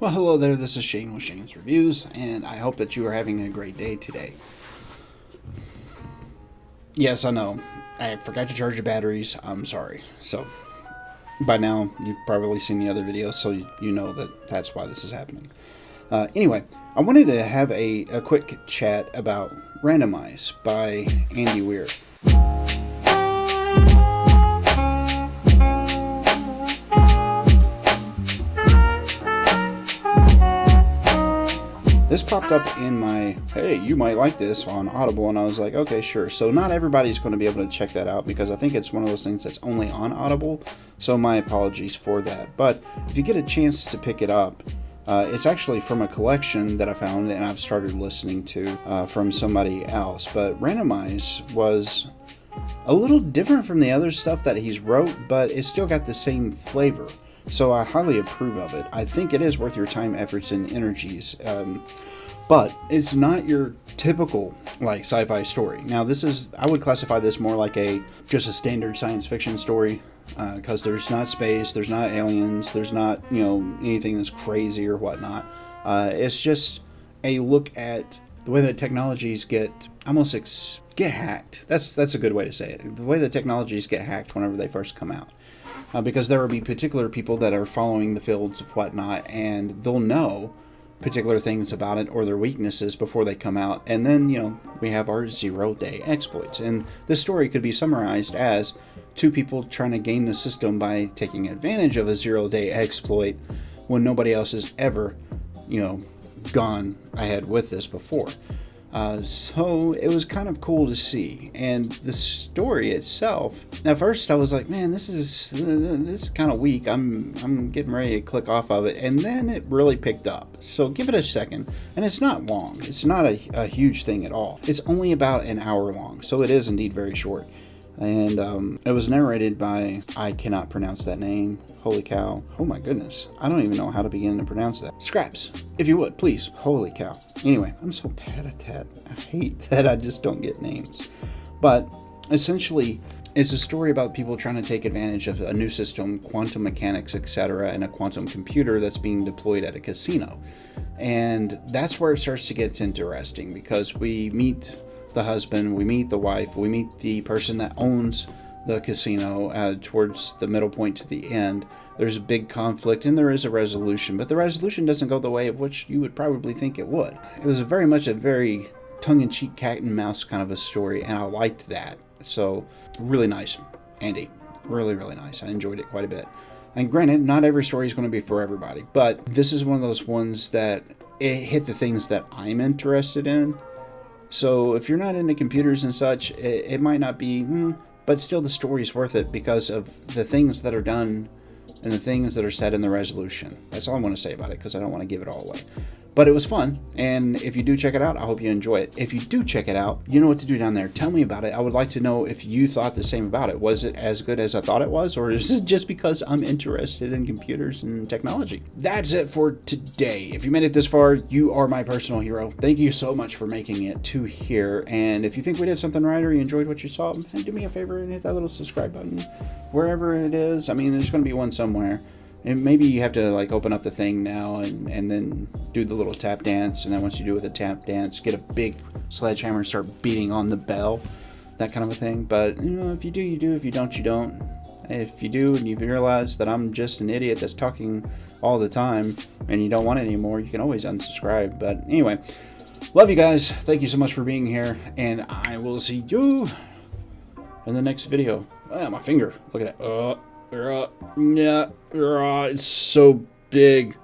Well, hello there, this is Shane with Shane's Reviews, and I hope that you are having a great day today. Yes, I know, I forgot to charge the batteries, I'm sorry. So, by now, you've probably seen the other videos, so you know that that's why this is happening. Anyway, I wanted to have a quick chat about Randomize by Andy Weir. This popped up in my, hey, you might like this on Audible, and I was like, okay, sure. So not everybody's going to be able to check that out because I think it's one of those things that's only on Audible, so my apologies for that. But if you get a chance to pick it up, it's actually from a collection that I found and I've started listening to from somebody else. But Randomize was a little different from the other stuff that he's wrote, but it's still got the same flavor. So I highly approve of it. I think it is worth your time, efforts, and energies. But it's not your typical like sci-fi story. Now this is, I would classify this more like just a standard science fiction story, because there's not space, there's not aliens, there's not anything that's crazy or whatnot. It's just a look at the way that technologies get get hacked. That's a good way to say it. The way that technologies get hacked whenever they first come out. Because there will be particular people that are following the fields of whatnot, and they'll know particular things about it or their weaknesses before they come out. And then, we have our zero-day exploits. And this story could be summarized as two people trying to game the system by taking advantage of a zero-day exploit when nobody else has ever, gone ahead with this before. So it was kind of cool to see, and the story itself. At first, I was like, "Man, this is kind of weak." I'm getting ready to click off of it, and then it really picked up. So give it a second, and it's not long. It's not a huge thing at all. It's only about an hour long, so it is indeed very short. And it was narrated by, I cannot pronounce that name. Holy cow. Oh my goodness. I don't even know how to begin to pronounce that. Scraps, if you would, please. Holy cow. Anyway, I'm so bad at that. I hate that I just don't get names. But essentially, it's a story about people trying to take advantage of a new system, quantum mechanics, etc., and a quantum computer that's being deployed at a casino. And that's where it starts to get interesting, because we meet the husband, we meet the wife, we meet the person that owns the casino towards the middle point to the end. There's a big conflict and there is a resolution, but the resolution doesn't go the way of which you would probably think it would. It was very much a very tongue-in-cheek cat and mouse kind of a story, and I liked that. So really nice, Andy. Really, really nice. I enjoyed it quite a bit. And granted, not every story is going to be for everybody, but this is one of those ones that it hit the things that I'm interested in. So if you're not into computers and such, it might not be, but still the story's worth it because of the things that are done and the things that are said in the resolution. That's all I want to say about it, because I don't want to give it all away. But it was fun, and if you do check it out, I hope you enjoy it. If you do check it out, you know what to do down there. Tell me about it. I would like to know if you thought the same about it. Was it as good as I thought it was, or is it just because I'm interested in computers and technology? That's it for today. If you made it this far, you are my personal hero. Thank you so much for making it to here, and if you think we did something right or you enjoyed what you saw, do me a favor and hit that little subscribe button wherever it is. I mean, there's going to be one somewhere. And maybe you have to open up the thing now and then do the little tap dance, and then once you do with the tap dance, get a big sledgehammer and start beating on the bell, that kind of a thing. But if you do, you do. If you don't, you don't. If you do and you realize that I'm just an idiot that's talking all the time and you don't want it anymore, you can always unsubscribe. But anyway, love you guys. Thank you so much for being here, and I will see you in the next video. Oh, my finger. Look at that. Yeah, it's so big.